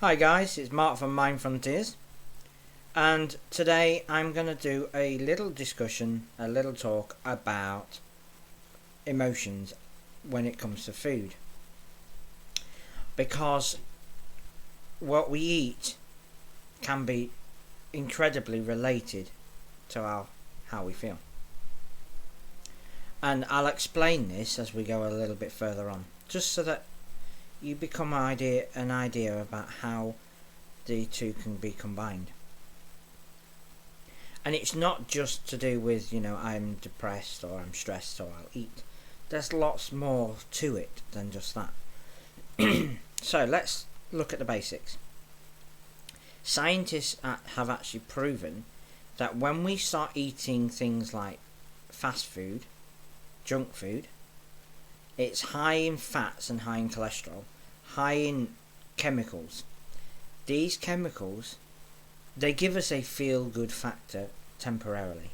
Hi guys, it's Mark from Mind Frontiers, and today I'm going to do a little discussion, a little talk about emotions when it comes to food. Because what we eat can be incredibly related to how we feel. And I'll explain this as we go a little bit further on, just so that you become an idea about how the two can be combined. And it's not just to do with, I'm depressed or I'm stressed or I'll eat. There's lots more to it than just that. So let's look at the basics. Scientists have actually proven that when we start eating things like fast food, junk food, it's high in fats and high in cholesterol, high in chemicals. These chemicals, they give us a feel-good factor temporarily.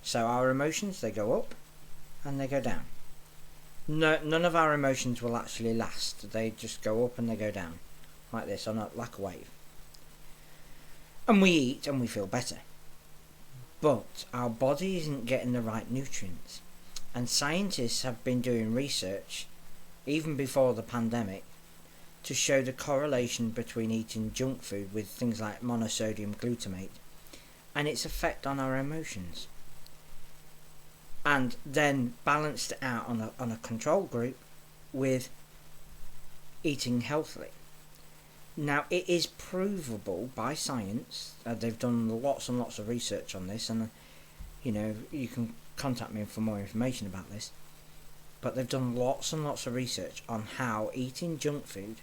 So our emotions, they go up and they go down. None of our emotions will actually last. They just go up and they go down, like this, like a wave. And we eat and we feel better. But our body isn't getting the right nutrients. And scientists have been doing research, even before the pandemic, to show the correlation between eating junk food with things like monosodium glutamate and its effect on our emotions, and then balanced it out on a control group with eating healthily. Now, it is provable by science. They've done lots and lots of research on this, and you can contact me for more information about this. But they've done lots and lots of research on how eating junk food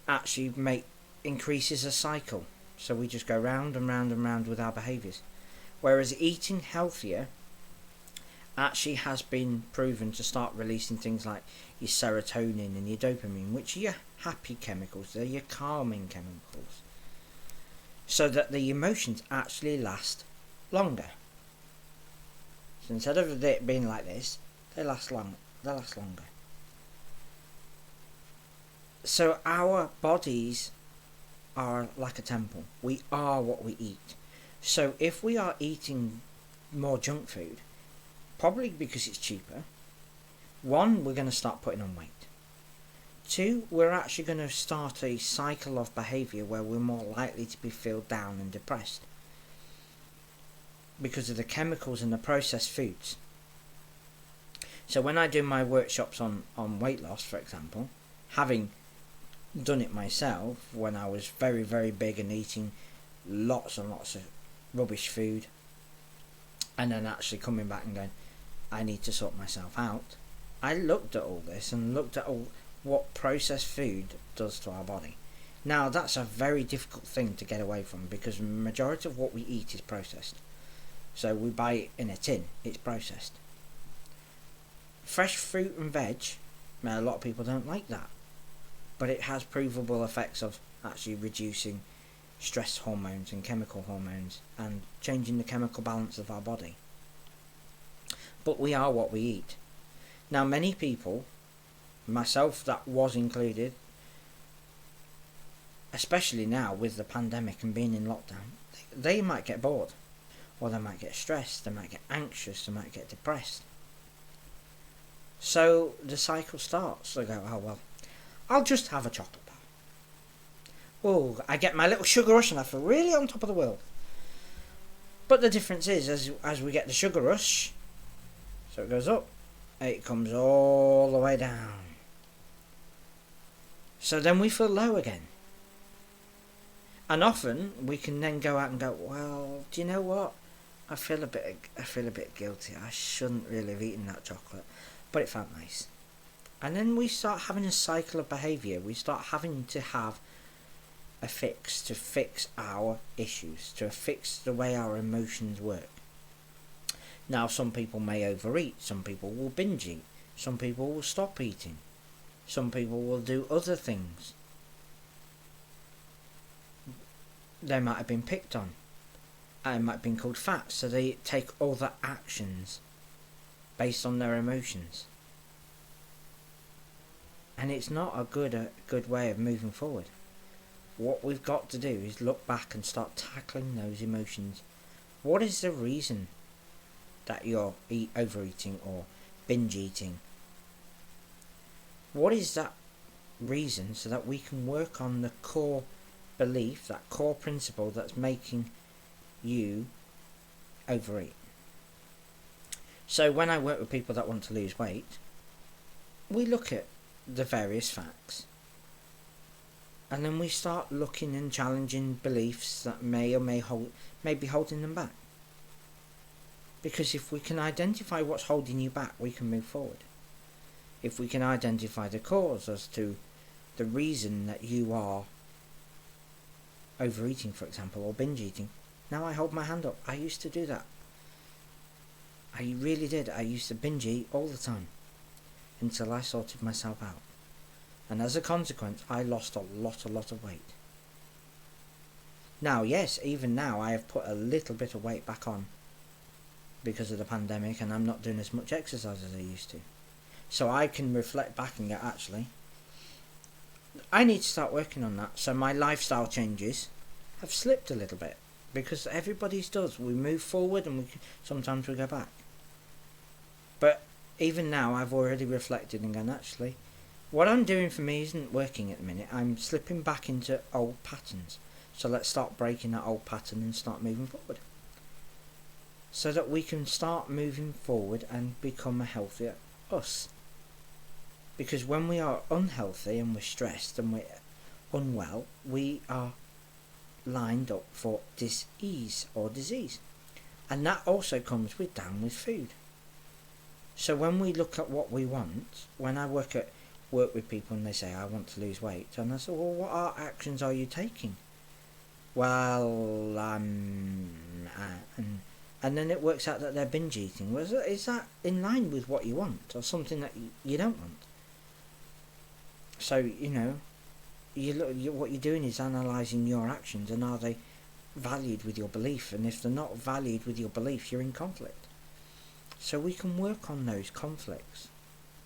actually increases a cycle. So we just go round and round and round with our behaviours. Whereas eating healthier actually has been proven to start releasing things like your serotonin and your dopamine, which are your happy chemicals, they're your calming chemicals. So that the emotions actually last longer. So instead of it being like this, they last longer. So our bodies are like a temple. We are what we eat. So if we are eating more junk food, probably because it's cheaper, one, we're going to start putting on weight. Two, we're actually going to start a cycle of behaviour where we're more likely to be feel down and depressed because of the chemicals in the processed foods. So when I do my workshops on weight loss, for example, having done it myself when I was very, very big and eating lots and lots of rubbish food, and then actually coming back and going, I need to sort myself out, I looked at all this and looked at what processed food does to our body. Now, that's a very difficult thing to get away from because the majority of what we eat is processed. So we buy it in a tin, it's processed. Fresh fruit and veg, a lot of people don't like that, but it has provable effects of actually reducing stress hormones and chemical hormones and changing the chemical balance of our body. But we are what we eat. Now, many people, myself that was included, especially now with the pandemic and being in lockdown, they might get bored, or they might get stressed, they might get anxious, they might get depressed. So the cycle starts. They go, oh well, I'll just have a chocolate bar. Oh, I get my little sugar rush and I feel really on top of the world. But the difference is, as we get the sugar rush, so it goes up, it comes all the way down. So then we feel low again. And often we can then go out and go, well, do you know what? I feel a bit guilty. I shouldn't really have eaten that chocolate, but it felt nice. And then we start having a cycle of behaviour. We start having to have a fix to fix our issues, to fix the way our emotions work. Now, some people may overeat, some people will binge eat, some people will stop eating, some people will do other things. They might have been picked on, and it might have been called fat, so they take other actions based on their emotions. And it's not a good way of moving forward. what we've got to do is look back and start tackling those emotions. What is the reason that you're overeating or binge eating? What is that reason, so that we can work on the core belief, that core principle that's making you overeat? So when I work with people that want to lose weight, we look at the various facts, and then we start looking and challenging beliefs that may be holding them back. Because if we can identify what's holding you back, we can move forward. If we can identify the cause as to the reason that you are overeating, for example, or binge eating. Now I hold my hand up. I used to do that. I really did. I used to binge eat all the time until I sorted myself out. And as a consequence, I lost a lot of weight. Now, yes, even now I have put a little bit of weight back on because of the pandemic, and I'm not doing as much exercise as I used to. So I can reflect back and go, actually, I need to start working on that. So my lifestyle changes have slipped a little bit, because everybody's does. We move forward and sometimes we go back. But even now, I've already reflected and gone, actually, what I'm doing for me isn't working at the minute. I'm slipping back into old patterns. So let's start breaking that old pattern and start moving forward, so that we can start moving forward and become a healthier us. Because when we are unhealthy and we're stressed and we're unwell, we are lined up for dis-ease or disease. And that also comes down with food. So when we look at what we want, when I work with people and they say, I want to lose weight, and I say, well, what actions are you taking? Well, and then it works out that they're binge eating. Well, is that in line with what you want, or something that you don't want? So, what you're doing is analysing your actions, and are they valued with your belief? And if they're not valued with your belief, you're in conflict. So we can work on those conflicts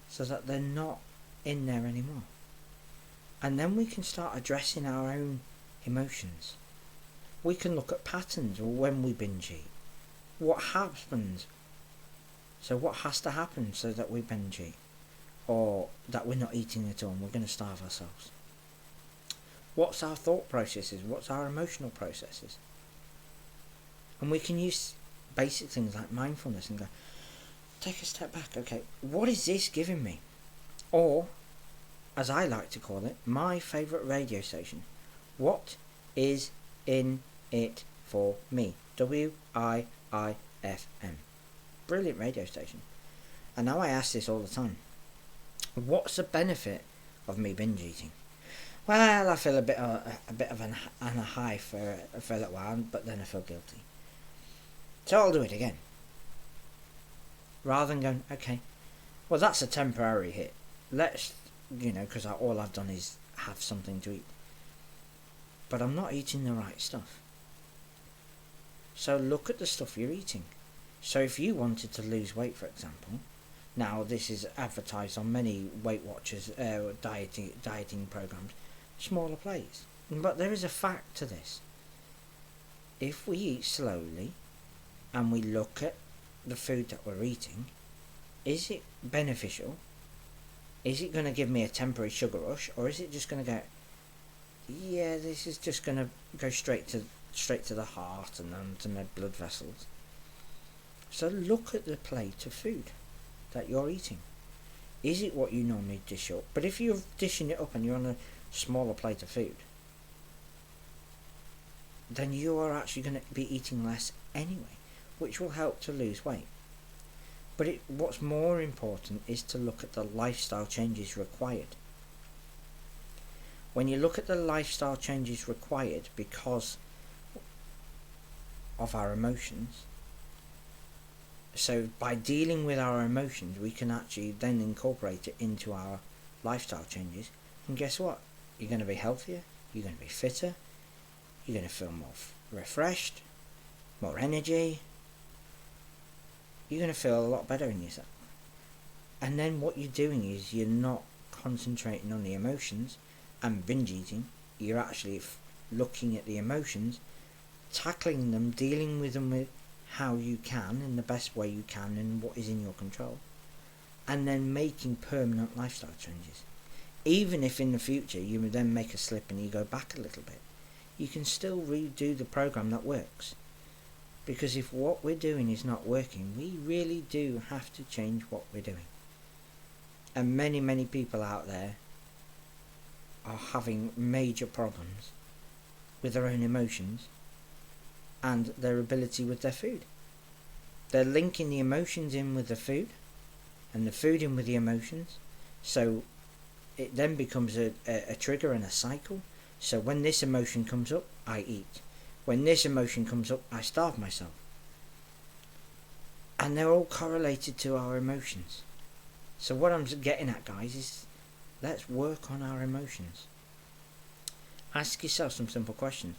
so that they're not in there anymore. And then we can start addressing our own emotions. We can look at patterns when we binge eat. What happens? So what has to happen so that we binge eat? Or that we're not eating at all and we're going to starve ourselves? What's our thought processes? What's our emotional processes? And we can use basic things like mindfulness and go, take a step back. Okay, what is this giving me? Or, as I like to call it, my favourite radio station. What is in it for me? WIIFM. Brilliant radio station. And now I ask this all the time. What's the benefit of me binge eating? Well, I feel a bit of a high for a little while, but then I feel guilty. So I'll do it again. Rather than going, okay, well, that's a temporary hit. Let's, because all I've done is have something to eat. But I'm not eating the right stuff. So look at the stuff you're eating. So if you wanted to lose weight, for example, now this is advertised on many Weight Watchers dieting programs, smaller plates. But there is a fact to this. If we eat slowly and we look at the food that we're eating, is it beneficial? Is it going to give me a temporary sugar rush, or is it just going to go, yeah, this is just going to go straight to the heart and then to my blood vessels? So look at the plate of food that you're eating. Is it what you normally dish up? But if you're dishing it up and you're on a smaller plate of food, then you are actually going to be eating less anyway, which will help to lose weight. But what's more important is to look at the lifestyle changes required. When you look at the lifestyle changes required because of our emotions, so by dealing with our emotions, we can actually then incorporate it into our lifestyle changes. And guess what? You're going to be healthier, you're going to be fitter, you're going to feel more refreshed, more energy. You're going to feel a lot better in yourself. And then what you're doing is you're not concentrating on the emotions and binge eating. you're actually looking at the emotions, tackling them, dealing with them with how you can in the best way you can and what is in your control, and then making permanent lifestyle changes. Even if in the future you would then make a slip and you go back a little bit, you can still redo the program that works. Because if what we're doing is not working, we really do have to change what we're doing. And many people out there are having major problems with their own emotions and their ability with their food. They're linking the emotions in with the food and the food in with the emotions, so it then becomes a trigger and a cycle. So when this emotion comes up, I eat. When this emotion comes up, I starve myself. And they're all correlated to our emotions. So what I'm getting at, guys, is let's work on our emotions. Ask yourself some simple questions.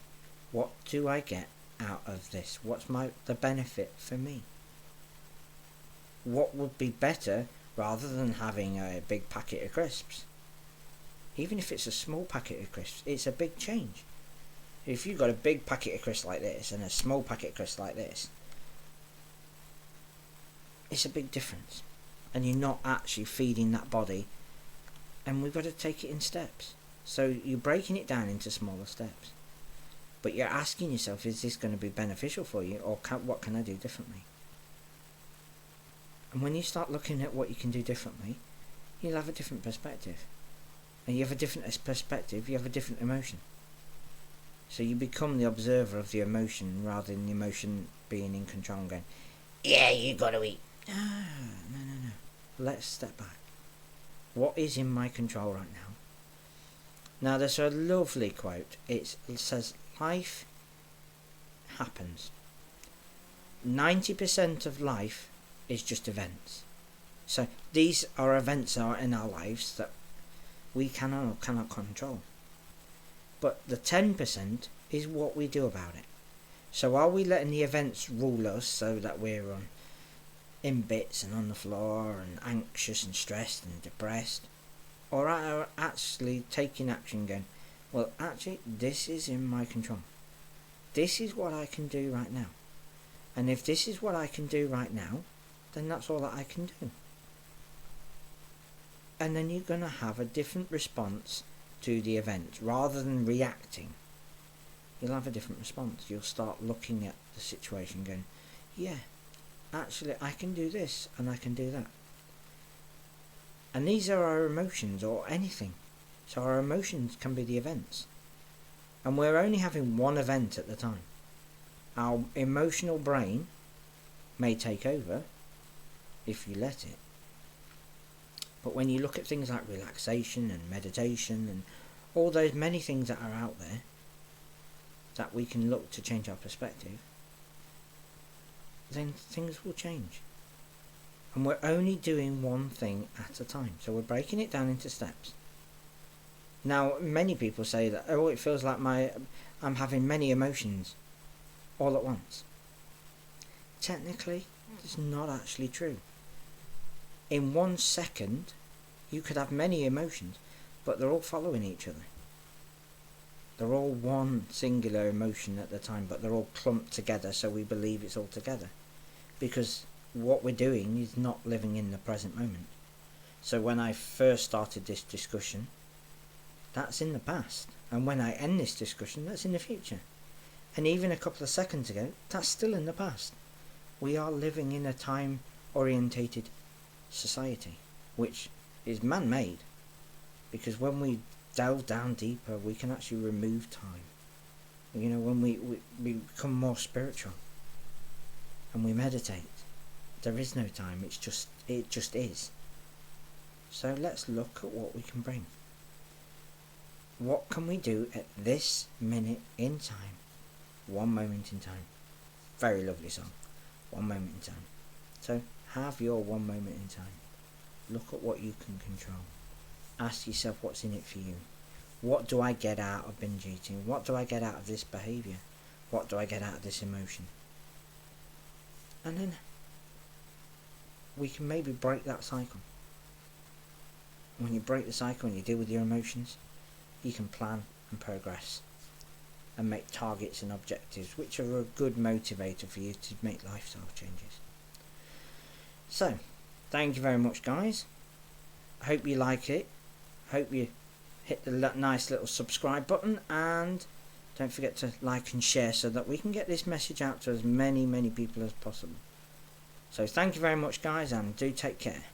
What do I get out of this? What's the benefit for me? What would be better rather than having a big packet of crisps? Even if it's a small packet of crisps, it's a big change. If you've got a big packet of crisps like this and a small packet of crisps like this, it's a big difference. And you're not actually feeding that body. And we've got to take it in steps. So you're breaking it down into smaller steps. But you're asking yourself, is this going to be beneficial for you? Or what can I do differently? And when you start looking at what you can do differently, you'll have a different perspective. And you have a different perspective, you have a different emotion. So you become the observer of the emotion rather than the emotion being in control and going, yeah, you got to eat. No. Let's step back. What is in my control right now? Now there's a lovely quote. It says, life happens. 90% of life is just events. So these are events that are in our lives that we cannot control. But the 10% is what we do about it. So are we letting the events rule us so that we're in bits and on the floor and anxious and stressed and depressed? Or are actually taking action, going, well, actually, this is in my control. This is what I can do right now. And if this is what I can do right now, then that's all that I can do. And then you're going to have a different response to the event. Rather than reacting, you'll have a different response. You'll start looking at the situation going, yeah, actually I can do this and I can do that. And these are our emotions or anything. So our emotions can be the events. And we're only having one event at the time. Our emotional brain may take over if you let it. But when you look at things like relaxation and meditation and all those many things that are out there that we can look to change our perspective, then things will change. And we're only doing one thing at a time. So we're breaking it down into steps. Now, many people say that, oh, it feels like I'm having many emotions all at once. Technically, it's not actually true. In 1 second, you could have many emotions, but they're all following each other. They're all one singular emotion at the time, but they're all clumped together, so we believe it's all together. Because what we're doing is not living in the present moment. So when I first started this discussion, that's in the past. And when I end this discussion, that's in the future. And even a couple of seconds ago, that's still in the past. We are living in a time-orientated society, which is man-made. Because when we delve down deeper, we can actually remove time. You know, when we become more spiritual and we meditate, there is no time. It just is. So let's look at what we can bring. What can we do at this minute in time? One moment in time. Very lovely song. One moment in time. So have your one moment in time. Look at what you can control. Ask yourself what's in it for you. What do I get out of binge eating? What do I get out of this behaviour? What do I get out of this emotion? And then we can maybe break that cycle. When you break the cycle and you deal with your emotions, you can plan and progress, and make targets and objectives, which are a good motivator for you to make lifestyle changes. So, thank you very much, guys. I hope you like it. Hope you hit the nice little subscribe button, and don't forget to like and share so that we can get this message out to as many people as possible. So thank you very much, guys, and do take care.